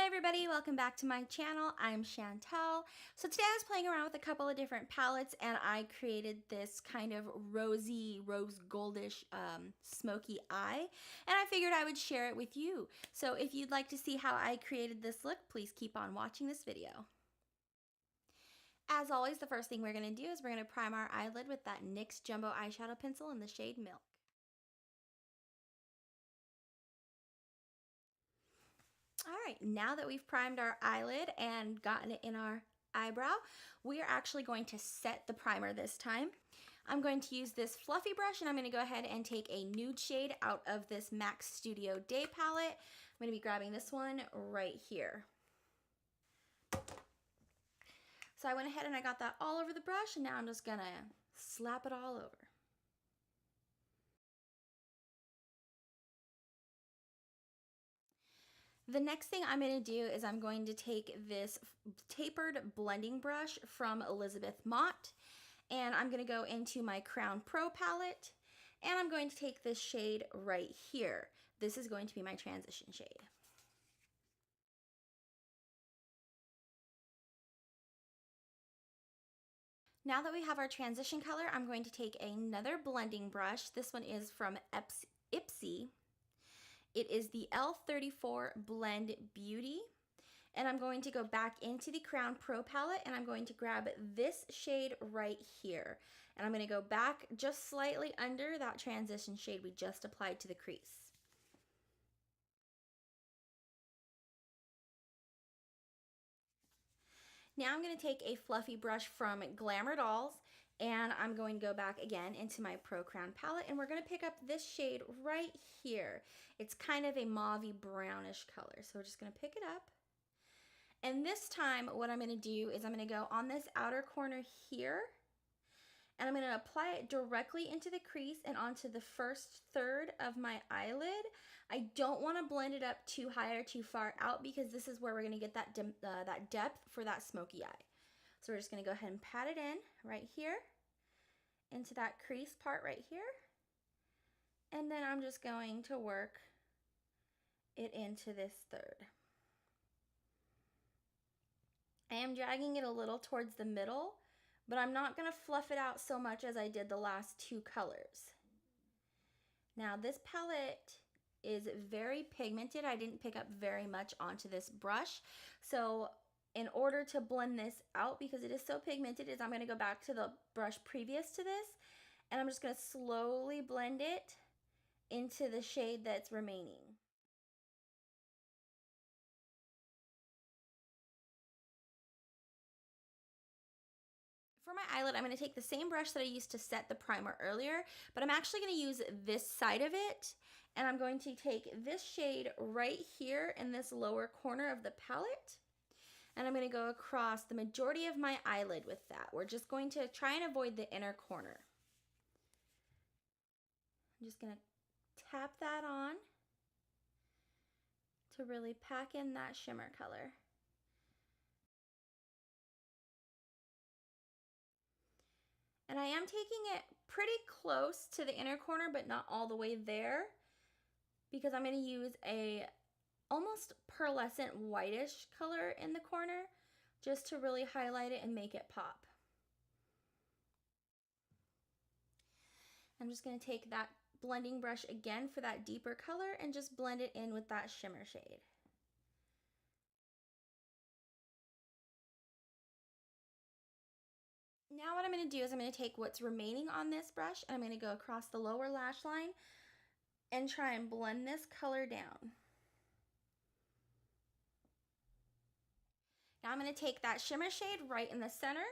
everybody, welcome back to my channel. I'm Chantel. So today I was playing around with a couple of different palettes and I created this kind of rosy, rose goldish smoky eye, and I figured I would share it with you. So if you'd like to see how I created this look, please keep on watching this video. As always, the first thing we're going to do is we're going to prime our eyelid with that NYX Jumbo Eyeshadow Pencil in the shade Milk. All right, now that we've primed our eyelid and gotten it in our eyebrow, we are actually going to set the primer this time. I'm going to use this fluffy brush and I'm going to go ahead and take a nude shade out of this MAC Studio Day palette. I'm going to be grabbing this one right here. So I went ahead and I got that all over the brush, and now I'm just going to slap it all over. The next thing I'm going to do is I'm going to take this tapered blending brush from Elizabeth Mott, and I'm going to go into my Crown Pro palette, and I'm going to take this shade right here. This is going to be my transition shade. Now that we have our transition color, I'm going to take another blending brush. This one is from Ipsy. It is the L34 Blend Beauty, and I'm going to go back into the Crown Pro palette and I'm going to grab this shade right here, and I'm going to go back just slightly under that transition shade we just applied to the crease. Now I'm going to take a fluffy brush from Glamour Dolls, and I'm going to go back again into my Pro Crown palette, and we're going to pick up this shade right here. It's kind of a mauvey brownish color, so we're just going to pick it up. And this time what I'm going to do is I'm going to go on this outer corner here, and I'm going to apply it directly into the crease and onto the first third of my eyelid. I don't want to blend it up too high or too far out because this is where we're going to get that depth for that smoky eye. So we're just going to go ahead and pat it in right here into that crease part right here. And then I'm just going to work it into this third. I am dragging it a little towards the middle, but I'm not going to fluff it out so much as I did the last two colors. Now this palette is very pigmented. I didn't pick up very much onto this brush. So in order to blend this out, because it is so pigmented, is I'm going to go back to the brush previous to this, and I'm just going to slowly blend it into the shade that's remaining. For my eyelid, I'm going to take the same brush that I used to set the primer earlier, but I'm actually going to use this side of it, and I'm going to take this shade right here in this lower corner of the palette, and I'm going to go across the majority of my eyelid with that. We're just going to try and avoid the inner corner. I'm just going to tap that on to really pack in that shimmer color. And I am taking it pretty close to the inner corner, but not all the way there, because I'm going to use a almost pearlescent whitish color in the corner just to really highlight it and make it pop. I'm just going to take that blending brush again for that deeper color and just blend it in with that shimmer shade. Now what I'm going to do is I'm going to take what's remaining on this brush and I'm going to go across the lower lash line and try and blend this color down. Now I'm going to take that shimmer shade right in the center.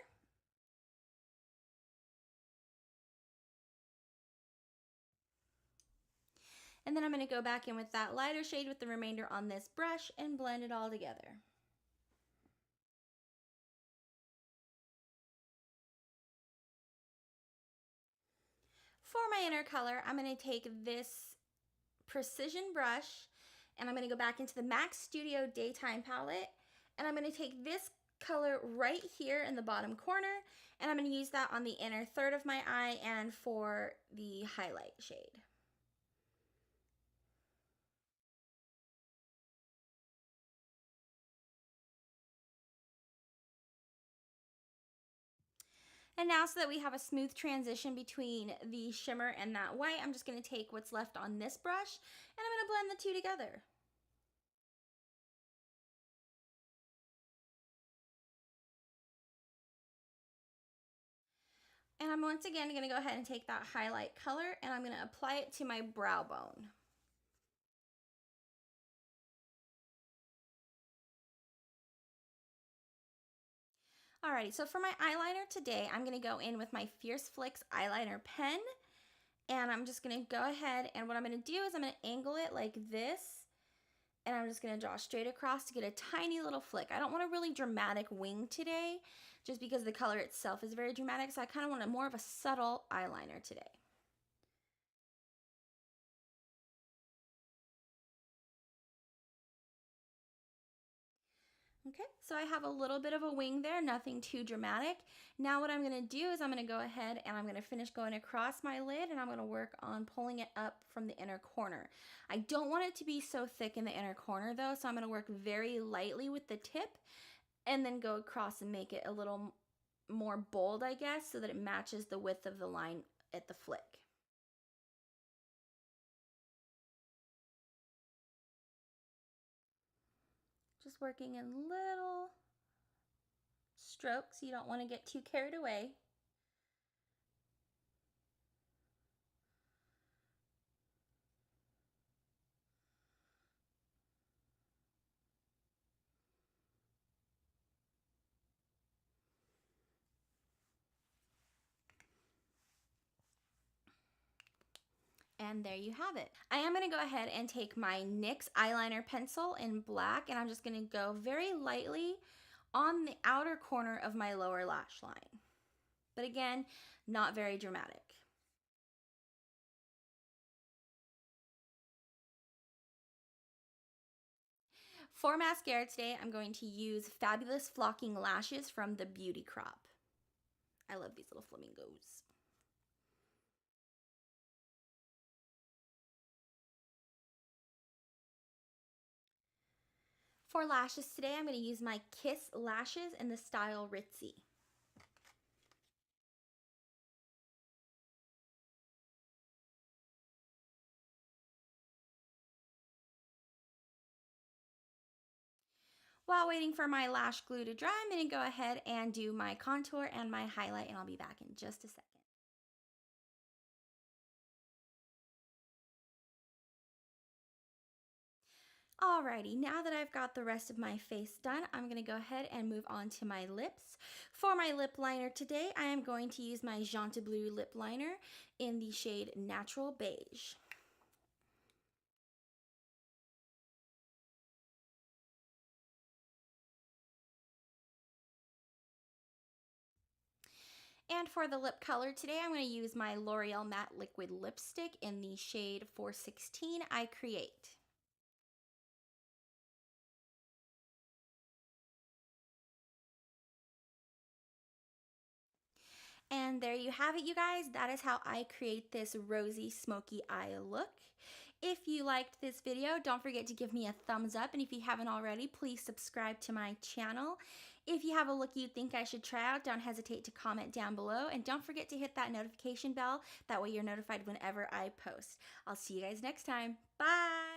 And then I'm going to go back in with that lighter shade with the remainder on this brush and blend it all together. For my inner color, I'm going to take this precision brush and I'm going to go back into the MAC Studio Daytime palette, and I'm going to take this color right here in the bottom corner, and I'm going to use that on the inner third of my eye and for the highlight shade. And now so that we have a smooth transition between the shimmer and that white, I'm just going to take what's left on this brush and I'm going to blend the two together. And I'm once again going to go ahead and take that highlight color and I'm going to apply it to my brow bone. Alrighty, so for my eyeliner today, I'm going to go in with my Fierce Flicks eyeliner pen. And I'm just going to go ahead and what I'm going to do is I'm going to angle it like this. And I'm just going to draw straight across to get a tiny little flick. I don't want a really dramatic wing today, just because the color itself is very dramatic. So I kind of want more of a subtle eyeliner today. Okay, so I have a little bit of a wing there, nothing too dramatic. Now what I'm gonna do is I'm gonna go ahead and I'm gonna finish going across my lid and I'm gonna work on pulling it up from the inner corner. I don't want it to be so thick in the inner corner though, so I'm gonna work very lightly with the tip and then go across and make it a little more bold, I guess, so that it matches the width of the line at the flick. Just working in little strokes. You don't want to get too carried away. And there you have it. I am going to go ahead and take my NYX eyeliner pencil in black and I'm just going to go very lightly on the outer corner of my lower lash line. But again, not very dramatic. For mascara today, I'm going to use Fabulous Flocking Lashes from the Beauty Crop. I love these little flamingos. For lashes today, I'm going to use my Kiss lashes in the style Ritzy. While waiting for my lash glue to dry, I'm going to go ahead and do my contour and my highlight, and I'll be back in just a second. Alrighty, now that I've got the rest of my face done, I'm going to go ahead and move on to my lips. For my lip liner today, I am going to use my Jante Bleu lip liner in the shade Natural Beige. And for the lip color today, I'm going to use my L'Oreal Matte Liquid Lipstick in the shade 416 I Create. And there you have it, you guys. That is how I create this rosy smoky eye look. If you liked this video, don't forget to give me a thumbs up. And if you haven't already, please subscribe to my channel. If you have a look you think I should try out, don't hesitate to comment down below. And don't forget to hit that notification bell. That way you're notified whenever I post. I'll see you guys next time. Bye!